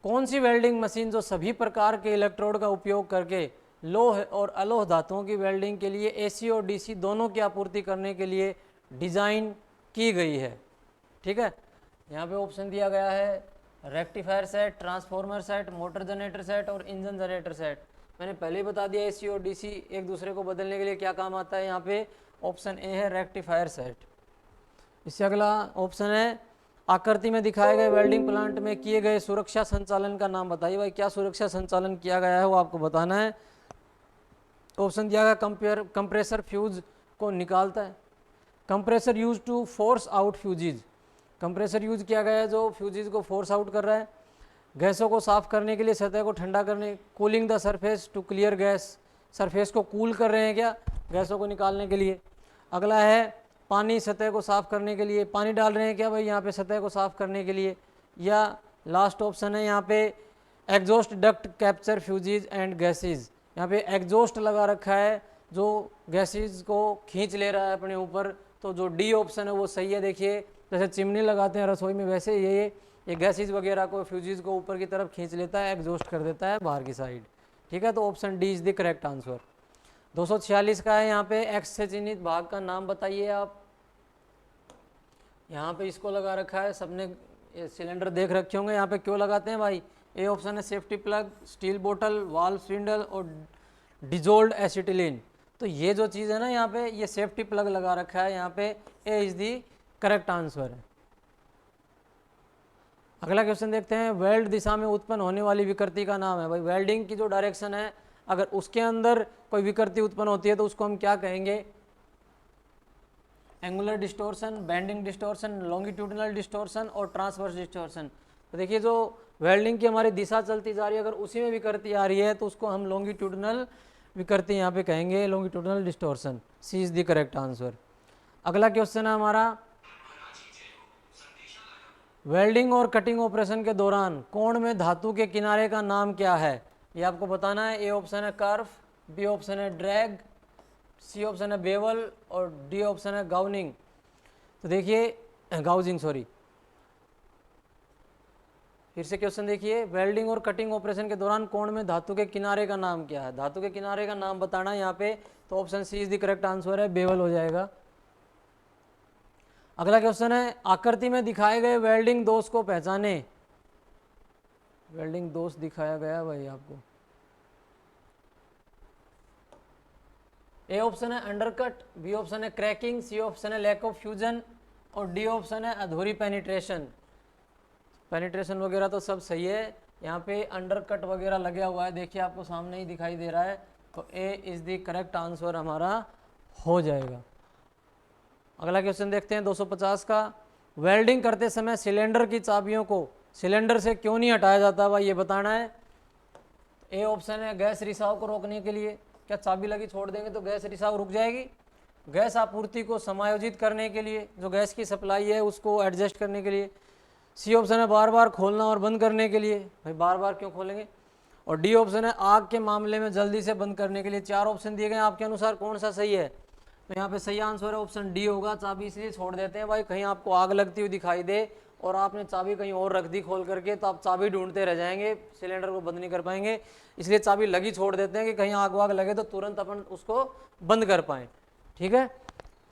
कौन सी वेल्डिंग मशीन जो सभी प्रकार के इलेक्ट्रोड का उपयोग करके लोह और अलोह धातुओं की वेल्डिंग के लिए AC और DC दोनों की आपूर्ति करने के लिए डिज़ाइन की गई है। ठीक है, यहाँ पे ऑप्शन दिया गया है rectifier set, transformer set, motor generator set और इंजन जनरेटर सेट। मैंने पहले ही बता दिया AC और DC एक दूसरे को बदलने के लिए क्या काम आता है। यहाँ पे ऑप्शन ए है रेक्टिफायर सेट। इससे अगला ऑप्शन है आकृति में दिखाए गए वेल्डिंग प्लांट में किए गए सुरक्षा संचालन का नाम बताइए। भाई क्या सुरक्षा संचालन किया गया है वो आपको बताना है। ऑप्शन दिया गया कंप्रेसर फ्यूज को निकालता है। Compressor use to force out fuses, compressor use किया गया है जो फ्यूजेज को फोर्स आउट कर रहा है। गैसों को साफ करने के लिए, सतह को ठंडा करने, cooling the surface to clear gas, surface को कूल कर रहे हैं क्या गैसों को निकालने के लिए। अगला है पानी, सतह को साफ करने के लिए पानी डाल रहे हैं क्या भाई यहाँ पे सतह को साफ करने के लिए। या लास्ट ऑप्शन है यहाँ पे exhaust duct capture fuses and gases, यहाँ पे एग्जॉस्ट लगा रखा है जो गैसेज को खींच ले रहा है अपने ऊपर। तो जो डी ऑप्शन है वो सही है। देखिए जैसे चिमनी लगाते हैं रसोई में वैसे ये गैसेज वगैरह को फ्यूजेज को ऊपर की तरफ खींच लेता है, एग्जॉस्ट कर देता है बाहर की साइड। ठीक है, तो option D is the correct answer. 246 का है यहाँ पे एक्स से चिन्हित भाग का नाम बताइए आप। यहाँ पे इसको लगा रखा है, सबने सिलेंडर देख रखे होंगे। यहाँ पे क्यों लगाते हैं भाई। ए ऑप्शन है सेफ्टी प्लग, स्टील बोतल, वाल्व स्पिंडल और डिजोल्ड एसिटिलीन। तो ये जो चीज़ है ना यहाँ पे ये सेफ्टी प्लग लगा रखा है, यहाँ पे ए इज दी करेक्ट आंसर है। अगला क्वेश्चन देखते हैं वेल्ड दिशा में उत्पन्न होने वाली विकृति का नाम है। भाई वेल्डिंग की जो डायरेक्शन है अगर उसके अंदर कोई विकृति उत्पन्न होती है तो उसको हम क्या कहेंगे। Angular distortion, bending distortion, longitudinal distortion और ट्रांसवर्स डिस्टोर्शन। तो देखिए जो वेल्डिंग की हमारी दिशा चलती जा रही है अगर उसी में विकृति आ रही है तो उसको हम लॉन्गिट्यूडिनल विकृति यहाँ पे कहेंगे, longitudinal distortion. C is the correct answer. अगला क्वेश्चन है हमारा वेल्डिंग और कटिंग ऑपरेशन के दौरान कोण में धातु के किनारे का नाम क्या है, ये आपको बताना है। ए ऑप्शन है कर्व, बी ऑप्शन है ड्रैग, सी ऑप्शन है बेवल और डी ऑप्शन है गाउनिंग। तो देखिए गाउजिंग, सॉरी, फिर से क्वेश्चन देखिए वेल्डिंग और कटिंग ऑपरेशन के दौरान कोण में धातु के किनारे का नाम क्या है। धातु के किनारे का नाम बताना है यहाँ पे, तो option C is the correct answer है, बेवल हो जाएगा। अगला क्वेश्चन है आकृति में दिखाए गए वेल्डिंग दोष को पहचाने। वेल्डिंग दोष दिखाया गया भाई आपको। ए ऑप्शन है अंडरकट, बी ऑप्शन है क्रैकिंग, सी ऑप्शन है लैक ऑफ फ्यूजन और डी ऑप्शन है अधूरी पेनिट्रेशन। पेनिट्रेशन वगैरह तो सब सही है, यहाँ पे अंडरकट वगैरह लगा हुआ है, देखिए आपको सामने ही दिखाई दे रहा है। तो ए इज द करेक्ट आंसर हमारा हो जाएगा। अगला क्वेश्चन देखते हैं 250 का। वेल्डिंग करते समय सिलेंडर की चाबियों को सिलेंडर से क्यों नहीं हटाया जाता भाई ये बताना है। ए ऑप्शन है गैस रिसाव को रोकने के लिए, क्या चाबी लगी छोड़ देंगे तो गैस रिसाव रुक जाएगी? गैस आपूर्ति को समायोजित करने के लिए, जो गैस की सप्लाई है उसको एडजस्ट करने के लिए। सी ऑप्शन है बार बार खोलना और बंद करने के लिए, भाई बार बार क्यों खोलेंगे? और डी ऑप्शन है आग के मामले में जल्दी से बंद करने के लिए। 4 ऑप्शन दिए गए हैं, आपके अनुसार कौन सा सही है? तो यहाँ पे सही आंसर है ऑप्शन डी होगा। चाबी इसलिए छोड़ देते हैं भाई कहीं आपको आग लगती हुई दिखाई दे और आपने चाबी कहीं और रख दी खोल करके, तो आप चाबी ढूंढते रह जाएंगे, सिलेंडर को बंद नहीं कर पाएंगे। इसलिए चाबी लगी छोड़ देते हैं कि कहीं आग वाग लगे तो तुरंत अपन उसको बंद कर पाएँ। ठीक है,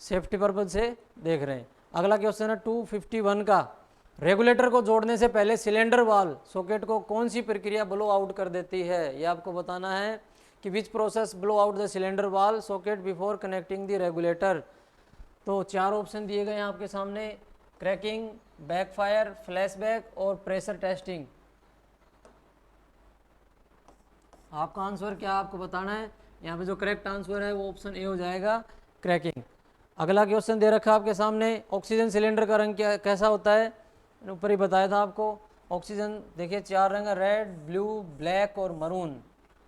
सेफ्टी पर्पज से देख रहे हैं। अगला क्वेश्चन है 251 का, रेगुलेटर को जोड़ने से पहले सिलेंडर वाल्व सॉकेट को कौन सी प्रक्रिया ब्लो आउट कर देती है? ये आपको बताना है कि which process blow out the cylinder valve socket before connecting the regulator. तो 4 ऑप्शन दिए गए हैं आपके सामने, क्रैकिंग, बैकफायर, फ्लैशबैक और प्रेशर टेस्टिंग। आपका आंसर क्या आपको बताना है? यहाँ पे जो करेक्ट आंसर है वो ऑप्शन ए हो जाएगा, क्रैकिंग। अगला क्वेश्चन दे रखा है आपके सामने, ऑक्सीजन सिलेंडर का रंग क्या कैसा होता है? ऊपर ही बताया था आपको। ऑक्सीजन देखिए 4 रंग है, रेड, ब्लू, ब्लैक और मरून।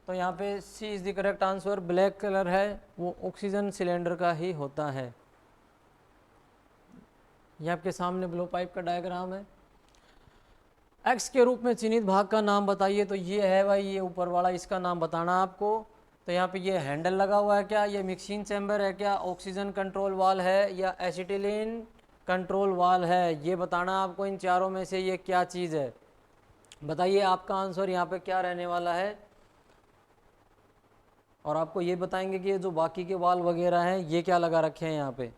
तो यहाँ पे C is the correct answer, black colour है वो ऑक्सीजन सिलेंडर का ही होता है। ये आपके सामने ब्लो पाइप का डायग्राम है। एक्स के रूप में चिन्हित भाग का नाम बताइए। तो ये है भाई, ये ऊपर वाला, इसका नाम बताना आपको। तो यहाँ पे ये हैंडल लगा हुआ है क्या? ये मिक्सिंग चैम्बर है क्या? ऑक्सीजन कंट्रोल वाल है या एसिटिलीन कंट्रोल वाल है? ये बताना आपको इन चारों में से ये क्या चीज़ है। बताइए आपका आंसर यहाँ पे क्या रहने वाला है। और आपको ये बताएंगे कि ये जो बाकी के वाल वगैरह हैं ये क्या लगा रखे हैं यहाँ पे।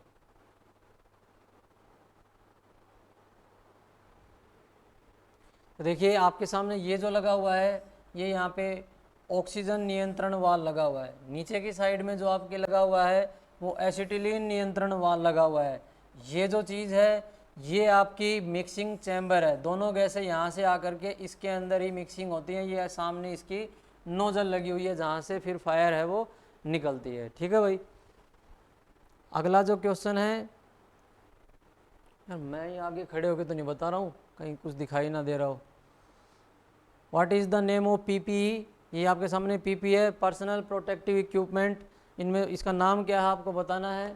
तो देखिए आपके सामने ये जो लगा हुआ है, ये यहाँ पे ऑक्सीजन नियंत्रण वाल लगा हुआ है। नीचे की साइड में जो आपके लगा हुआ है वो एसिटिलीन नियंत्रण वाल लगा हुआ है। ये जो चीज़ है ये आपकी मिक्सिंग चैम्बर है। दोनों गैसें यहाँ से आकर के इसके अंदर ही मिक्सिंग होती हैं। ये सामने इसकी नोजल लगी हुई है जहाँ से फिर फायर है वो निकलती है। ठीक है भाई। अगला जो क्वेश्चन है, यार मैं ही आगे खड़े होकर तो नहीं बता रहा हूँ, कहीं कुछ दिखाई ना दे रहा हो। What is the name of PPE? ये आपके सामने पीपी है, पर्सनल प्रोटेक्टिव इक्विपमेंट। इनमें इसका नाम क्या है आपको बताना है।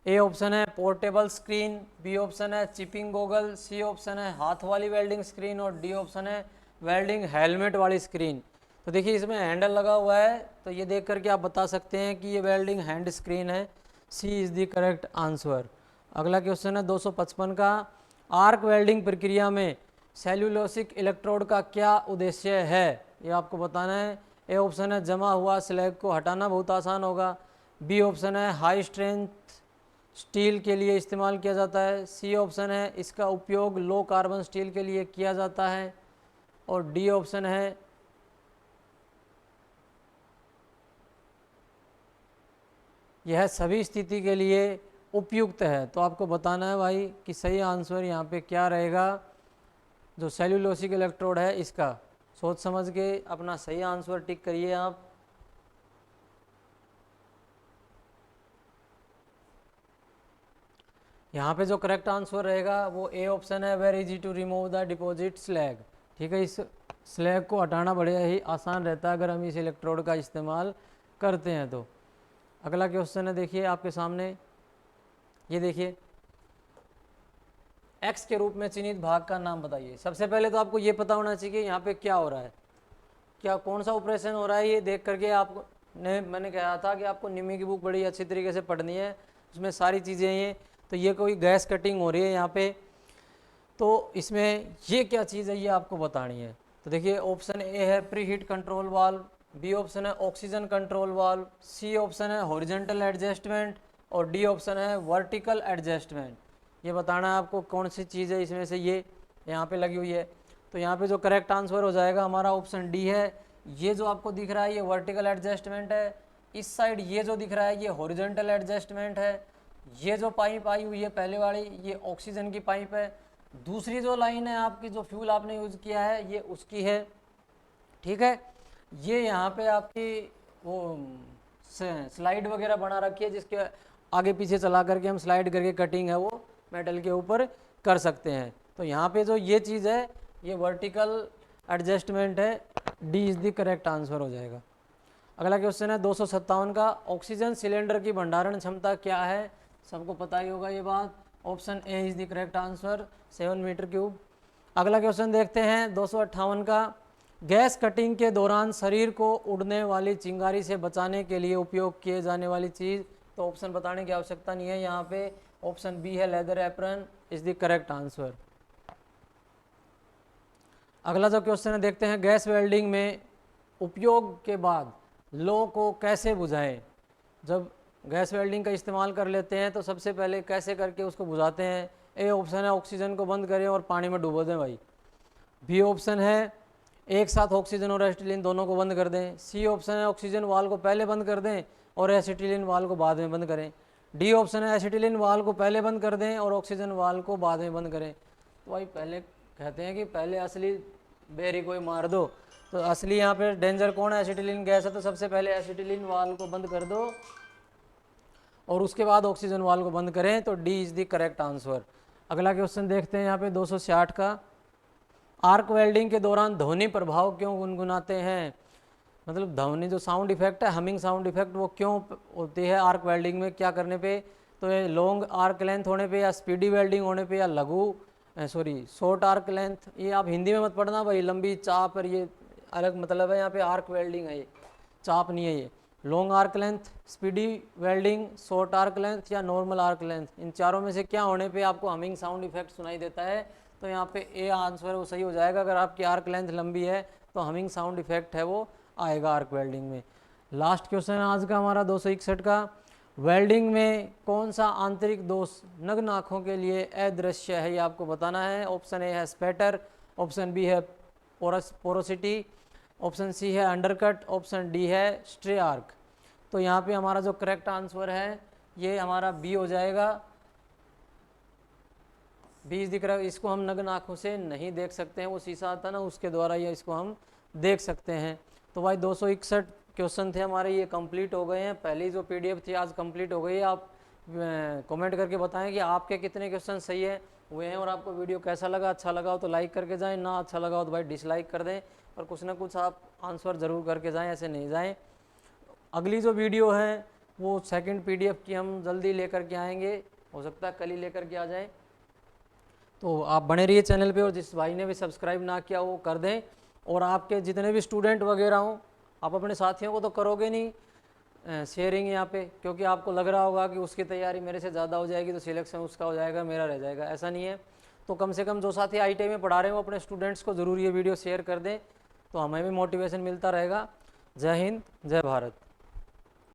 ए ऑप्शन है पोर्टेबल स्क्रीन, बी ऑप्शन है चिपिंग गॉगल, सी ऑप्शन है हाथ वाली वेल्डिंग स्क्रीन और डी ऑप्शन है वेल्डिंग हेलमेट वाली स्क्रीन। तो देखिए इसमें हैंडल लगा हुआ है, तो ये देख करके आप बता सकते हैं कि ये वेल्डिंग हैंड स्क्रीन है। सी इज़ द करेक्ट आंसर। अगला क्वेश्चन है 255 का, आर्क वेल्डिंग प्रक्रिया में सेल्यूलोसिक इलेक्ट्रोड का क्या उद्देश्य है? ये आपको बताना है। ए ऑप्शन है जमा हुआ स्लैग को हटाना बहुत आसान होगा, बी ऑप्शन है हाई स्ट्रेंथ स्टील के लिए इस्तेमाल किया जाता है, सी ऑप्शन है इसका उपयोग लो कार्बन स्टील के लिए किया जाता है और डी ऑप्शन है यह सभी स्थिति के लिए उपयुक्त है। तो आपको बताना है भाई कि सही आंसर यहाँ पे क्या रहेगा। जो सेल्यूलोसिक इलेक्ट्रोड है इसका सोच समझ के अपना सही आंसर टिक करिए आप। यहाँ पे जो करेक्ट आंसर रहेगा वो ए ऑप्शन है, very easy to remove the deposit slag. ठीक है, इस स्लैग को हटाना बड़ा ही आसान रहता है अगर हम इस इलेक्ट्रोड का इस्तेमाल करते हैं तो। अगला क्वेश्चन है देखिए आपके सामने, ये देखिए एक्स के रूप में चिन्हित भाग का नाम बताइए। सबसे पहले तो आपको ये पता होना चाहिए कि यहाँ पे क्या हो रहा है, क्या कौन सा ऑपरेशन हो रहा है। ये देख करके आपको मैंने कहा था कि आपको निमी की बुक बड़ी अच्छी तरीके से पढ़नी है, उसमें सारी चीज़ें ये। तो ये कोई गैस कटिंग हो रही है यहाँ पे, तो इसमें ये क्या चीज़ है ये आपको बतानी है। तो देखिए ऑप्शन ए है preheat control valve, B option है oxygen control valve, C option है हॉरिजॉन्टल एडजस्टमेंट और डी ऑप्शन है वर्टिकल एडजस्टमेंट। ये बताना है आपको कौन सी चीज़ है इसमें से ये यहाँ पे लगी हुई है। तो यहाँ पे जो करेक्ट आंसर हो जाएगा हमारा ऑप्शन डी है। ये जो आपको दिख रहा है ये वर्टिकल एडजस्टमेंट है, इस साइड ये जो दिख रहा है ये हॉरिजॉन्टल एडजस्टमेंट है। ये जो पाइप आई हुई है पहले वाली ये ऑक्सीजन की पाइप है, दूसरी जो लाइन है आपकी जो फ्यूल आपने यूज़ किया है ये उसकी है। ठीक है, ये यहाँ पे आपकी वो स्लाइड वगैरह बना रखी है जिसके आगे पीछे चला करके हम स्लाइड करके कटिंग है वो मेटल के ऊपर कर सकते हैं। तो यहाँ पे जो ये चीज़ है ये वर्टिकल एडजस्टमेंट है, D is the correct answer हो जाएगा। अगला क्वेश्चन है 257 का, ऑक्सीजन सिलेंडर की भंडारण क्षमता क्या है? सबको पता ही होगा ये बात। Option A is the correct answer, 7 metre cube. अगला क्वेश्चन देखते हैं 258 का, गैस कटिंग के दौरान शरीर को उड़ने वाली चिंगारी से बचाने के लिए उपयोग किए जाने वाली चीज़। तो ऑप्शन बताने की आवश्यकता नहीं है यहाँ पे, ऑप्शन बी है leather apron is the correct answer. अगला जो क्वेश्चन है देखते हैं, गैस वेल्डिंग में उपयोग के बाद लो को कैसे बुझाएं? जब गैस वेल्डिंग का इस्तेमाल कर लेते हैं तो सबसे पहले कैसे करके उसको बुझाते हैं? ए ऑप्शन है ऑक्सीजन को बंद करें और पानी में डुबो दें भाई। बी ऑप्शन है एक साथ ऑक्सीजन और एसिटिलीन दोनों को बंद कर दें। सी ऑप्शन है ऑक्सीजन वाल को पहले बंद कर दें और एसिटिलीन वाल को बाद में बंद करें। डी ऑप्शन है एसिटिलीन वाल को पहले बंद कर दें और ऑक्सीजन वाल को बाद में बंद करें। तो भाई पहले कहते हैं कि पहले असली बेरी को ही मार दो, तो असली यहाँ पे डेंजर कौन है? एसिटिलीन गैस है, तो सबसे पहले एसिटिलीन वाल को बंद कर दो और उसके बाद ऑक्सीजन वाल को बंद करें, तो D is the correct answer. अगला क्वेश्चन देखते हैं यहाँ पे 260 का, आर्क वेल्डिंग के दौरान ध्वनि प्रभाव क्यों गुनगुनाते हैं? मतलब ध्वनि जो साउंड इफेक्ट है, हमिंग साउंड इफेक्ट, वो क्यों होती है आर्क वेल्डिंग में, क्या करने पे? तो ये लॉन्ग आर्क लेंथ होने पे या स्पीडी वेल्डिंग होने पे या शॉर्ट आर्क लेंथ। ये आप हिंदी में मत पढ़ना भाई, लंबी चाप और ये अलग मतलब है, यहाँ पे आर्क वेल्डिंग है, ये चाप नहीं है। ये long arc length, speedy welding, short arc length या नॉर्मल आर्क लेंथ, इन चारों में से क्या होने पे आपको हमिंग साउंड इफेक्ट सुनाई देता है? तो यहाँ पे ए आंसर वो सही हो जाएगा। अगर आपकी आर्क लेंथ लंबी है तो हमिंग साउंड इफेक्ट है वो आएगा आर्क वेल्डिंग में। लास्ट क्वेश्चन है आज का हमारा 261 का, वेल्डिंग में कौन सा आंतरिक दोष नग्न आँखों के लिए अदृश्य है? ये आपको बताना है। ऑप्शन ए है स्पैटर, ऑप्शन बी है पोरोसिटी, ऑप्शन सी है अंडरकट, ऑप्शन डी है स्ट्रे आर्क। तो यहाँ पे हमारा जो करेक्ट आंसर है ये हमारा बी हो जाएगा। बीज दिख रहा है, इसको हम नग्न आँखों से नहीं देख सकते हैं, वो शीशा आता है ना उसके द्वारा ये इसको हम देख सकते हैं। तो भाई 261 क्वेश्चन थे हमारे, ये कंप्लीट हो गए हैं। पहली जो पीडीएफ थी आज कंप्लीट हो गई है। आप कमेंट करके बताएं कि आपके कितने क्वेश्चन सही है हुए हैं और आपको वीडियो कैसा लगा। अच्छा लगा हो तो लाइक करके जाएं, ना अच्छा लगा हो तो भाई डिसलाइक कर दें, और कुछ ना कुछ आप आंसर ज़रूर करके जाएँ, ऐसे नहीं जाएँ। अगली जो वीडियो है वो सेकंड पीडीएफ की हम जल्दी लेकर के आएंगे, हो सकता है कल ही लेकर के आ जाएँ। तो आप बने रहिए चैनल पे, और जिस भाई ने भी सब्सक्राइब ना किया वो कर दें। और आपके जितने भी स्टूडेंट वगैरह हों, आप अपने साथियों को तो करोगे नहीं शेयरिंग यहाँ पे, क्योंकि आपको लग रहा होगा कि उसकी तैयारी मेरे से ज़्यादा हो जाएगी तो सिलेक्शन उसका हो जाएगा, मेरा रह जाएगा। ऐसा नहीं है। तो कम से कम जो साथी ITI में पढ़ा रहे हैं वो अपने स्टूडेंट्स को ज़रूर ये वीडियो शेयर कर दें, तो हमें भी मोटिवेशन मिलता रहेगा। जय हिंद, जय भारत।